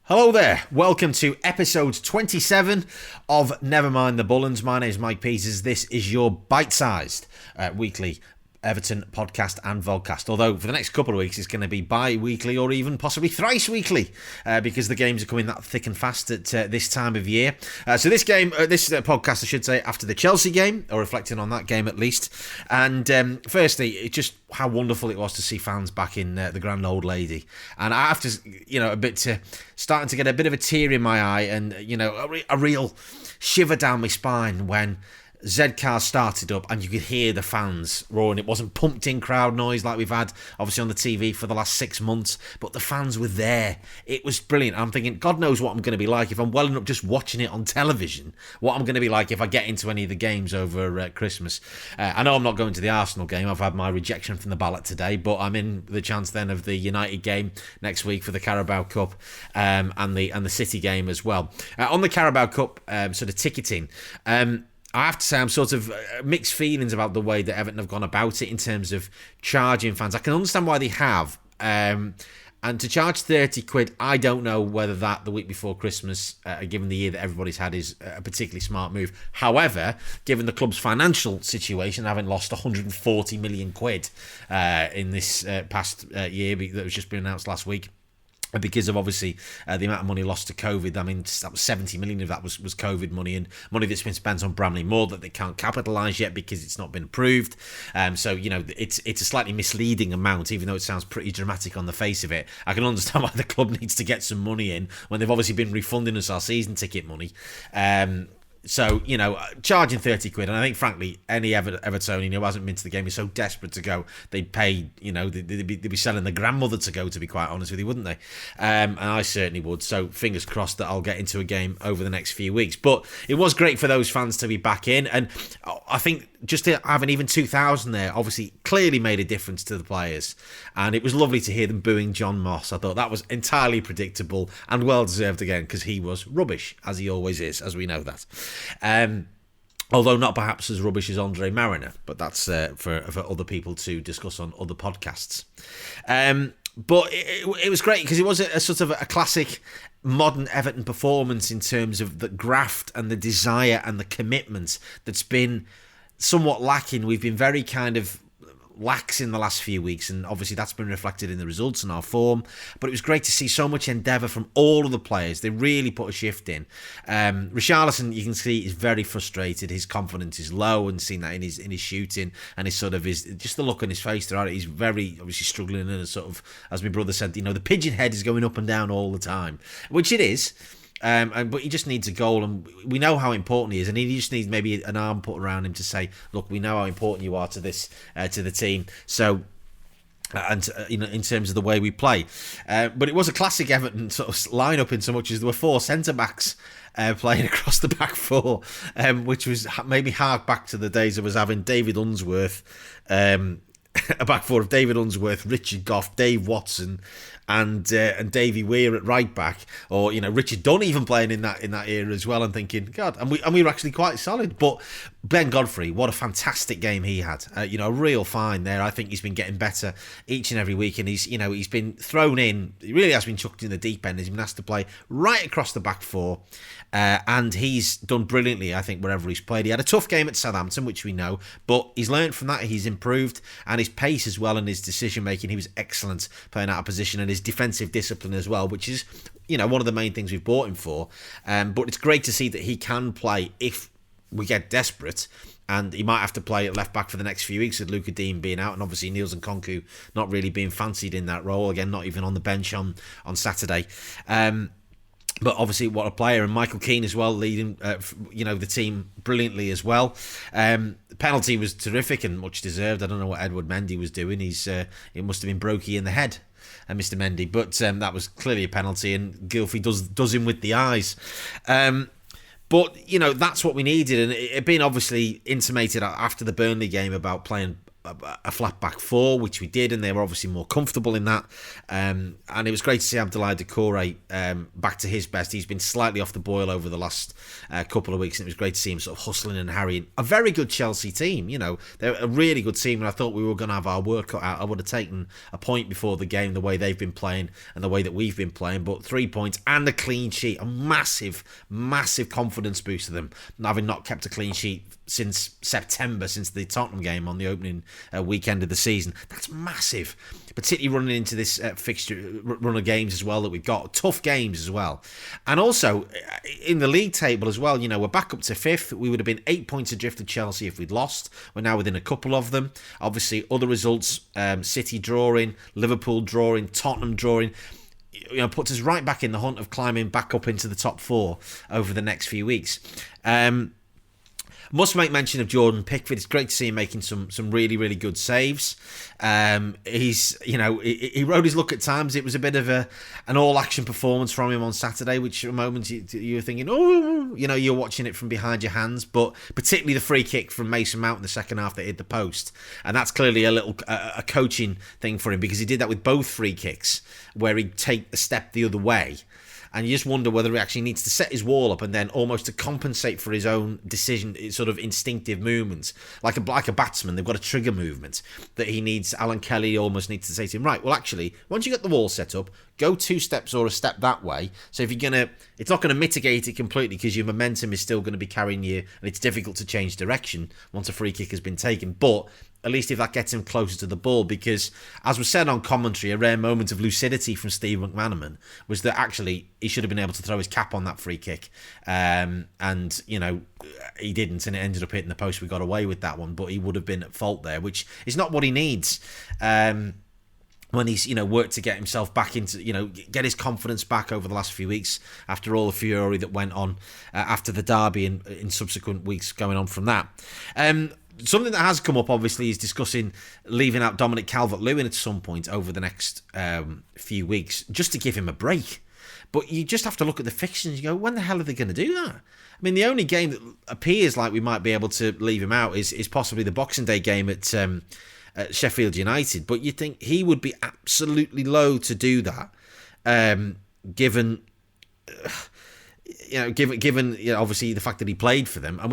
Hello there, welcome to episode 27 of Never Mind the Bullens. My name is Mike Peters. This is your bite-sized weekly Everton podcast and vodcast. Although for the next couple of weeks it's going to be bi-weekly or even possibly thrice weekly because the games are coming that thick and fast at this time of year. So this podcast, I should say, after the Chelsea game, or reflecting on that game at least. And firstly, it's just how wonderful it was to see fans back in the Grand Old Lady. And I have to, starting to get a bit of a tear in my eye and, a real shiver down my spine when Z-Car started up and you could hear the fans roaring. It wasn't pumped in crowd noise like we've had obviously on the TV for the last 6 months, but the fans were there. It was brilliant. I'm thinking, God knows what I'm going to be like if I'm well enough just watching it on television, what I'm going to be like if I get into any of the games over Christmas. I know I'm not going to the Arsenal game. I've had my rejection from the ballot today, but I'm in the chance then of the United game next week for the Carabao Cup and the City game as well. On the Carabao Cup sort of ticketing, I have to say I'm sort of mixed feelings about the way that Everton have gone about it in terms of charging fans. I can understand why they have. And to charge 30 quid, I don't know whether that the week before Christmas, given the year that everybody's had, is a particularly smart move. However, given the club's financial situation, having lost 140 million quid in this past year that was just been announced last week, because of obviously the amount of money lost to COVID. I mean, that was 70 million of that was COVID money, and money that's been spent on Bramley Moore that they can't capitalise yet because it's not been approved. So, it's a slightly misleading amount, even though it sounds pretty dramatic on the face of it. I can understand why the club needs to get some money in when they've obviously been refunding us our season ticket money. So, charging 30 quid, and I think, frankly, any Evertonian who hasn't been to the game is so desperate to go, they'd pay, they'd be selling their grandmother to go, to be quite honest with you, wouldn't they? And I certainly would, so fingers crossed that I'll get into a game over the next few weeks. But it was great for those fans to be back in, and I think just to have an even 2,000 there obviously clearly made a difference to the players, and it was lovely to hear them booing John Moss. I thought that was entirely predictable and well deserved again, because he was rubbish, as he always is, as we know that. Although not perhaps as rubbish as Andre Mariner, but that's for other people to discuss on other podcasts. But it was great because it was a sort of a classic modern Everton performance in terms of the graft and the desire and the commitment that's been somewhat lacking. We've been very kind of lax in the last few weeks, and obviously that's been reflected in the results and our form, but it was great to see so much endeavour from all of the players. They really put a shift in. Richarlison, you can see, is very frustrated. His confidence is low, and seen that in his shooting and his sort of just the look on his face throughout it. He's very obviously struggling, and a sort of, as my brother said, the pigeon head is going up and down all the time, which it is. But he just needs a goal, and we know how important he is, and he just needs maybe an arm put around him to say, look, we know how important you are to this, to the team. So, and in terms of the way we play, but it was a classic Everton sort of lineup in so much as there were four centre backs playing across the back four, which was maybe hark back to the days of us having David Unsworth, a back four of David Unsworth, Richard Goff, Dave Watson, and Davy Weir at right back, or Richard Dunn even playing in that era as well. And thinking, God, and we were actually quite solid. But Ben Godfrey, what a fantastic game he had. A real find there. I think he's been getting better each and every week, and he's been thrown in. He really has been chucked in the deep end. He's been asked to play right across the back four. And he's done brilliantly, I think, wherever he's played. He had a tough game at Southampton, which we know, but he's learned from that. He's improved, and his pace as well, and his decision-making, he was excellent playing out of position, and his defensive discipline as well, which is, one of the main things we've bought him for. But it's great to see that he can play if we get desperate, and he might have to play at left-back for the next few weeks with Luca Dean being out, and obviously Niels Nkounkou not really being fancied in that role, again, not even on the bench on Saturday. But obviously, what a player. And Michael Keane as well, leading the team brilliantly as well. The penalty was terrific and much deserved. I don't know what Edward Mendy was doing. It must have been brokey in the head, Mr. Mendy. But that was clearly a penalty, and Gylfi does him with the eyes. But, that's what we needed. And it had been obviously intimated after the Burnley game about playing a flat back four, which we did, and they were obviously more comfortable in that. And it was great to see Abdoulaye Doucouré back to his best. He's been slightly off the boil over the last couple of weeks, and it was great to see him sort of hustling and harrying. A very good Chelsea team, they're a really good team, and I thought we were going to have our work cut out. I would have taken a point before the game, the way they've been playing and the way that we've been playing, but 3 points and a clean sheet, a massive, massive confidence boost to them, having not kept a clean sheet since September, since the Tottenham game on the opening weekend of the season. That's massive, particularly running into this fixture run of games as well that we've got. Tough games as well. And also, in the league table as well, we're back up to 5th. We would have been 8 points adrift of Chelsea if we'd lost. We're now within a couple of them. Obviously, other results, City drawing, Liverpool drawing, Tottenham drawing, puts us right back in the hunt of climbing back up into the top 4 over the next few weeks. Must make mention of Jordan Pickford. It's great to see him making some really, really good saves. He's, he rode his luck at times. It was a bit of an all-action performance from him on Saturday, which at moments you're thinking, you're watching it from behind your hands. But particularly the free kick from Mason Mount in the second half that hit the post. And that's clearly a coaching thing for him, because he did that with both free kicks, where he'd take a step the other way. And you just wonder whether he actually needs to set his wall up and then almost to compensate for his own decision, sort of instinctive movements. Like a batsman, they've got a trigger movement that he needs. Alan Kelly almost needs to say to him, right, well, actually, once you get the wall set up, go 2 steps or a step that way. So if you're it's not going to mitigate it completely, because your momentum is still going to be carrying you, and it's difficult to change direction once a free kick has been taken. But at least if that gets him closer to the ball, because, as was said on commentary, a rare moment of lucidity from Steve McManaman was that actually he should have been able to throw his cap on that free kick. And, he didn't, and it ended up hitting the post. We got away with that one, but he would have been at fault there, which is not what he needs. When he's, worked to get himself back into, get his confidence back over the last few weeks after all the fury that went on after the derby and in subsequent weeks going on from that. Something that has come up, obviously, is discussing leaving out Dominic Calvert-Lewin at some point over the next few weeks, just to give him a break. But you just have to look at the fixtures and you go, when the hell are they going to do that? I mean, the only game that appears like we might be able to leave him out is possibly the Boxing Day game at Sheffield United. But you think he would be absolutely low to do that, given obviously the fact that he played for them, and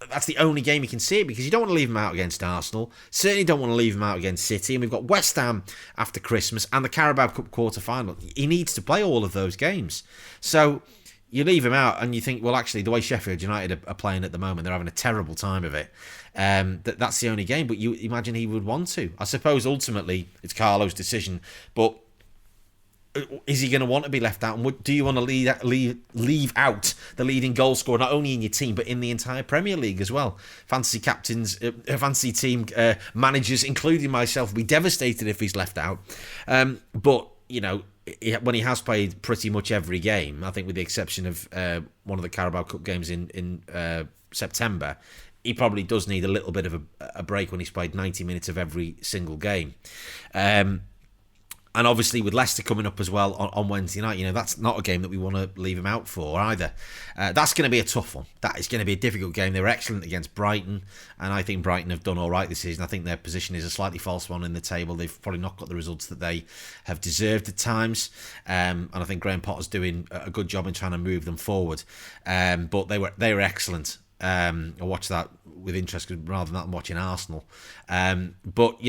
that's the only game you can see it, because you don't want to leave him out against Arsenal. Certainly don't want to leave him out against City. And we've got West Ham after Christmas and the Carabao Cup quarter-final. He needs to play all of those games. So you leave him out and you think, well, actually, the way Sheffield United are playing at the moment, they're having a terrible time of it. That's the only game. But you imagine he would want to. I suppose ultimately it's Carlo's decision. But is he going to want to be left out? And do you want to leave out the leading goal scorer, not only in your team, but in the entire Premier League as well? Fantasy captains, fantasy team managers, including myself, will be devastated if he's left out. But, when he has played pretty much every game, I think with the exception of one of the Carabao Cup games in September, he probably does need a little bit of a break when he's played 90 minutes of every single game. And obviously with Leicester coming up as well on Wednesday night, that's not a game that we want to leave him out for either. That's going to be a tough one. That is going to be a difficult game. They were excellent against Brighton, and I think Brighton have done all right this season. I think their position is a slightly false one in the table. They've probably not got the results that they have deserved at times, and I think Graham Potter's doing a good job in trying to move them forward. But they were excellent. I watched that with interest rather than watching Arsenal. But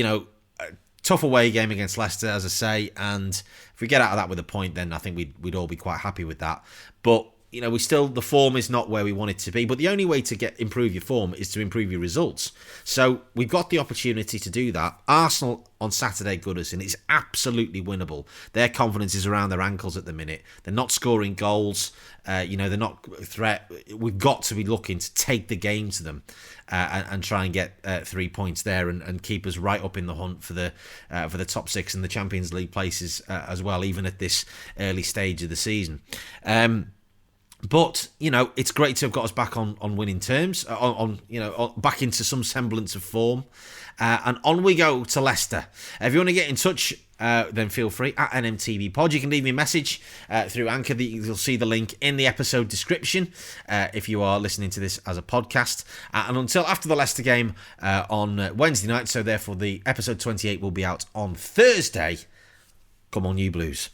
tough away game against Leicester, as I say, and if we get out of that with a point, then I think we'd all be quite happy with that. But the form is not where we want it to be. But the only way to improve your form is to improve your results. So we've got the opportunity to do that. Arsenal on Saturday, Goodison, is absolutely winnable. Their confidence is around their ankles at the minute. They're not scoring goals. They're not a threat. We've got to be looking to take the game to them and try and get 3 points there and keep us right up in the hunt for the top 6 and the Champions League places as well, even at this early stage of the season. But, it's great to have got us back on winning terms, back into some semblance of form. And on we go to Leicester. If you want to get in touch then feel free at NMTV Pod. You can leave me a message through Anchor. You'll see the link in the episode description if you are listening to this as a podcast. And until after the Leicester game on Wednesday night, so therefore the episode 28 will be out on Thursday. Come on, you Blues.